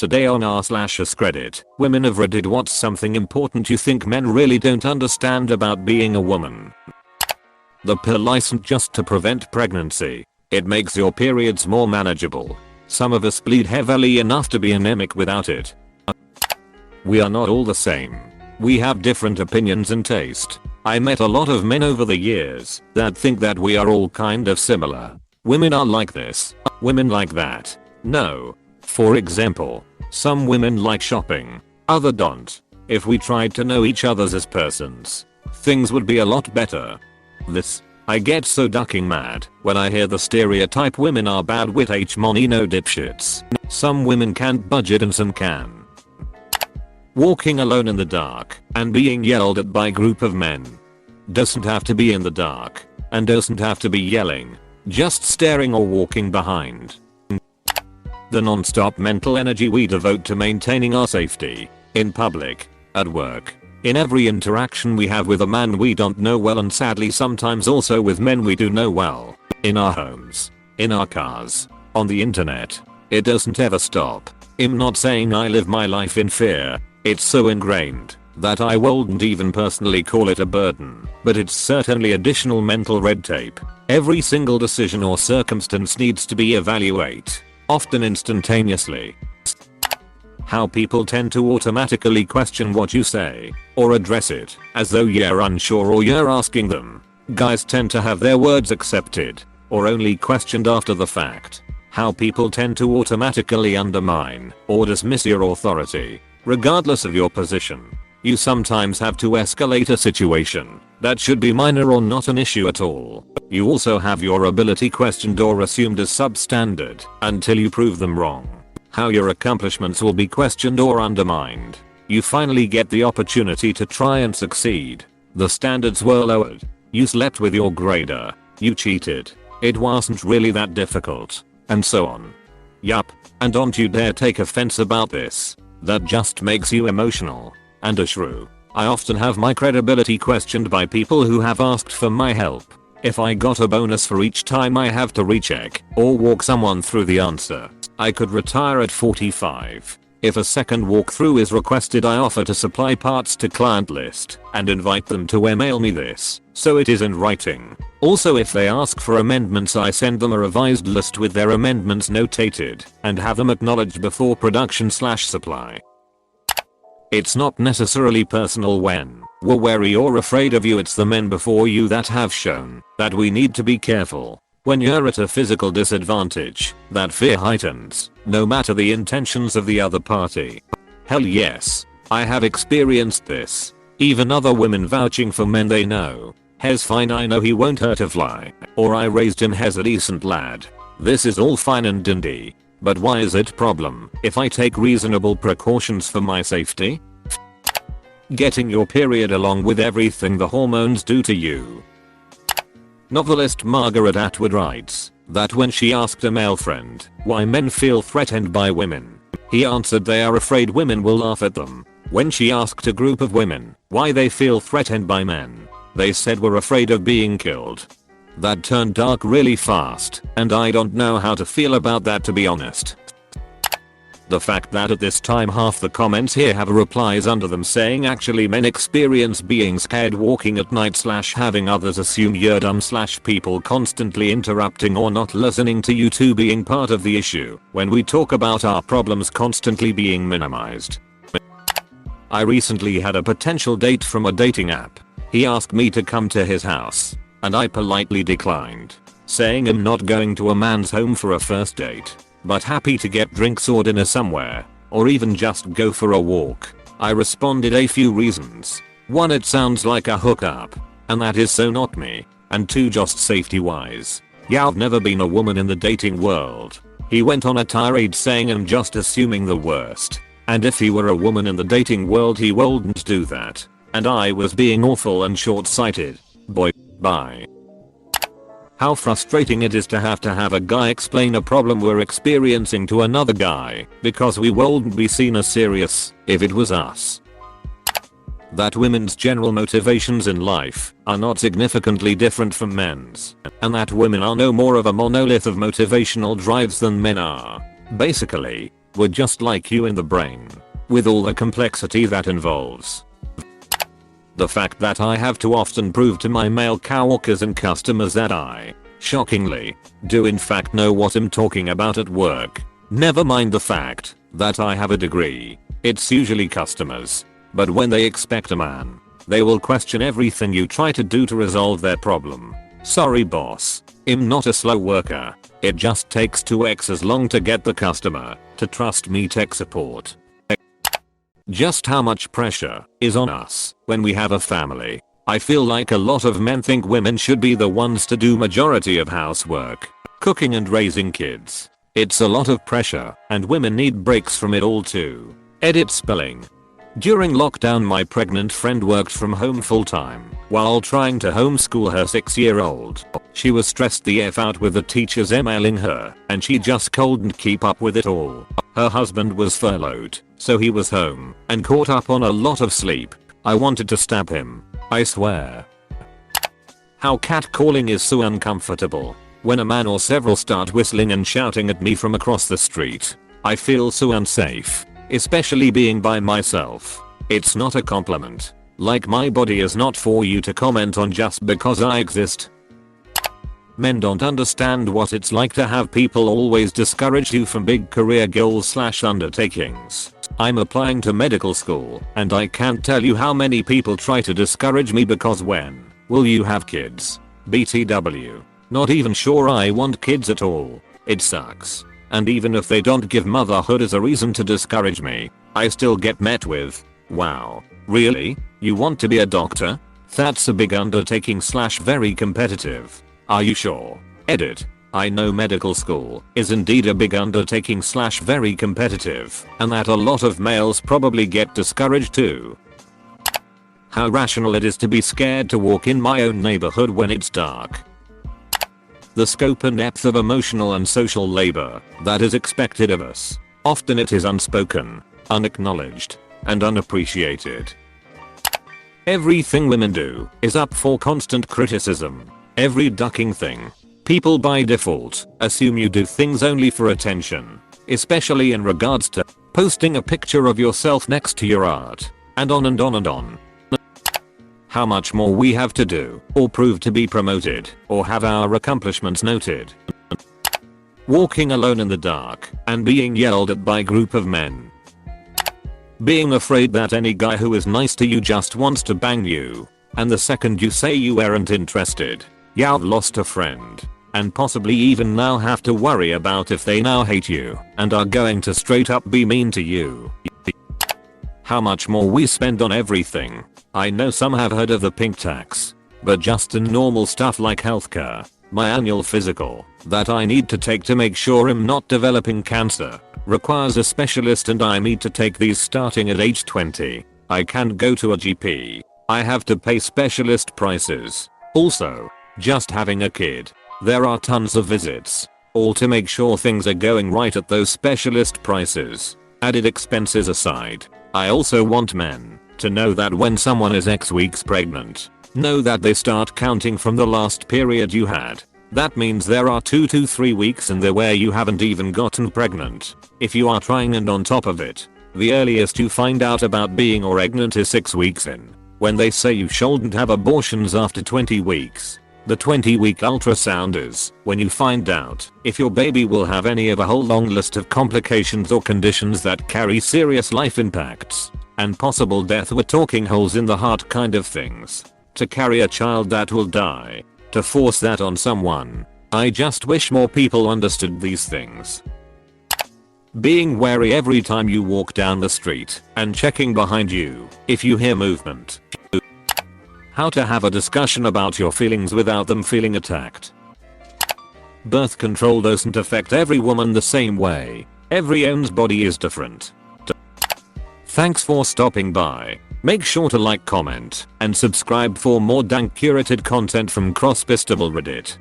Today on r/AskReddit, women have Reddit, what's something important you think men really don't understand about being a woman? The pill isn't just to prevent pregnancy. It makes your periods more manageable. Some of us bleed heavily enough to be anemic without it. We are not all the same. We have different opinions and taste. I met a lot of men over the years that think that we are all kind of similar. Women are like this, women like that. No. For example, some women like shopping, other don't. If we tried to know each other as persons, things would be a lot better. I get so ducking mad when I hear the stereotype women are bad with monino dipshits. Some women can't budget and some can. Walking alone in the dark and being yelled at by a group of men. Doesn't have to be in the dark and doesn't have to be yelling, just staring or walking behind. The non-stop mental energy we devote to maintaining our safety, in public, at work, in every interaction we have with a man we don't know well, and sadly sometimes also with men we do know well, in our homes, in our cars, on the internet, it doesn't ever stop. I'm not saying I live my life in fear, it's so ingrained that I wouldn't even personally call it a burden, but it's certainly additional mental red tape. Every single decision or circumstance needs to be evaluated, often instantaneously. How people tend to automatically question what you say, or address it, as though you're unsure or you're asking them. Guys tend to have their words accepted, or only questioned after the fact. How people tend to automatically undermine, or dismiss your authority, regardless of your position. You sometimes have to escalate a situation that should be minor or not an issue at all. You also have your ability questioned or assumed as substandard until you prove them wrong. How your accomplishments will be questioned or undermined. You finally get the opportunity to try and succeed. The standards were lowered. You slept with your grader. You cheated. It wasn't really that difficult. And so on. Yup. And don't you dare take offense about this. That just makes you emotional and a shrew. I often have my credibility questioned by people who have asked for my help. If I got a bonus for each time I have to recheck or walk someone through the answer, I could retire at 45. If a second walkthrough is requested, I offer to supply parts to client list and invite them to email me this, so it is in writing. Also, if they ask for amendments, I send them a revised list with their amendments notated and have them acknowledged before production/supply. It's not necessarily personal when we're wary or afraid of you, it's the men before you that have shown that we need to be careful. When you're at a physical disadvantage, that fear heightens, no matter the intentions of the other party. Hell yes, I have experienced this. Even other women vouching for men they know. Hes fine, I know he won't hurt a fly. Or I raised him, Hes a decent lad. This is all fine and dandy. But why is it problem if I take reasonable precautions for my safety? Getting your period along with everything the hormones do to you. Novelist Margaret Atwood writes that when she asked a male friend why men feel threatened by women, he answered they are afraid women will laugh at them. When she asked a group of women why they feel threatened by men, they said we're afraid of being killed. That turned dark really fast, and I don't know how to feel about that, to be honest. The fact that at this time half the comments here have replies under them saying actually men experience being scared walking at night / having others assume you're dumb / people constantly interrupting or not listening to you two being part of the issue when we talk about our problems constantly being minimized. I recently had a potential date from a dating app. He asked me to come to his house, and I politely declined, saying I'm not going to a man's home for a first date, but happy to get drinks or dinner somewhere, or even just go for a walk. I responded a few reasons. 1, it sounds like a hookup, and that is so not me, and 2, just safety wise. Yeah, I've never been a woman in the dating world. He went on a tirade saying I'm just assuming the worst, and if he were a woman in the dating world he wouldn't do that, and I was being awful and short-sighted. Boy, bye. How frustrating it is to have a guy explain a problem we're experiencing to another guy because we wouldn't be seen as serious if it was us. That women's general motivations in life are not significantly different from men's, and that women are no more of a monolith of motivational drives than men are. Basically, We're just like you in the brain, with all the complexity that involves. The fact that I have to often prove to my male coworkers and customers that I, shockingly, do in fact know what I'm talking about at work. Never mind the fact that I have a degree. It's usually customers. But when they expect a man, they will question everything you try to do to resolve their problem. Sorry boss, I'm not a slow worker. It just takes 2x as long to get the customer to trust me tech support. Just how much pressure is on us when we have a family? I feel like a lot of men think women should be the ones to do majority of housework, cooking and raising kids. It's a lot of pressure and women need breaks from it all too. Edit spelling. During lockdown my pregnant friend worked from home full time while trying to homeschool her 6-year-old. She was stressed the F out with the teachers emailing her and she just couldn't keep up with it all. Her husband was furloughed, so he was home and caught up on a lot of sleep. I wanted to stab him, I swear. How catcalling is so uncomfortable. When a man or several start whistling and shouting at me from across the street, I feel so unsafe. Especially being by myself. It's not a compliment. Like my body is not for you to comment on just because I exist. Men don't understand what it's like to have people always discourage you from big career goals / undertakings. I'm applying to medical school and I can't tell you how many people try to discourage me because when will you have kids? BTW. Not even sure I want kids at all. It sucks. And even if they don't give motherhood as a reason to discourage me, I still get met with, wow, really? You want to be a doctor? That's a big undertaking / very competitive. Are you sure? Edit. I know medical school is indeed a big undertaking / very competitive and that a lot of males probably get discouraged too. How rational it is to be scared to walk in my own neighborhood when it's dark. The scope and depth of emotional and social labor that is expected of us. Often it is unspoken, unacknowledged, and unappreciated. Everything women do is up for constant criticism. Every ducking thing. People by default assume you do things only for attention, especially in regards to posting a picture of yourself next to your art, and on and on and on. How much more we have to do, or prove to be promoted, or have our accomplishments noted. Walking alone in the dark, and being yelled at by a group of men. Being afraid that any guy who is nice to you just wants to bang you, and the second you say you aren't interested, you've lost a friend. And possibly even now have to worry about if they now hate you, and are going to straight up be mean to you. How much more we spend on everything. I know some have heard of the pink tax, but just in normal stuff like healthcare, my annual physical that I need to take to make sure I'm not developing cancer requires a specialist and I need to take these starting at age 20. I can't go to a GP. I have to pay specialist prices. Also, just having a kid, there are tons of visits, all to make sure things are going right at those specialist prices. Added expenses aside, I also want men to know that when someone is X weeks pregnant, know that they start counting from the last period you had. That means there are 2 to 3 weeks in there where you haven't even gotten pregnant. If you are trying and on top of it, the earliest you find out about being pregnant is 6 weeks in. When they say you shouldn't have abortions after 20 weeks. The 20-week ultrasound is when you find out if your baby will have any of a whole long list of complications or conditions that carry serious life impacts and possible death. We're talking holes in the heart kind of things. To carry a child that will die. To force that on someone. I just wish more people understood these things. Being wary every time you walk down the street and checking behind you if you hear movement. How to have a discussion about your feelings without them feeling attacked. Birth control doesn't affect every woman the same way. Every woman's body is different. Thanks for stopping by. Make sure to like, comment, and subscribe for more dank curated content from Crosspostable Reddit.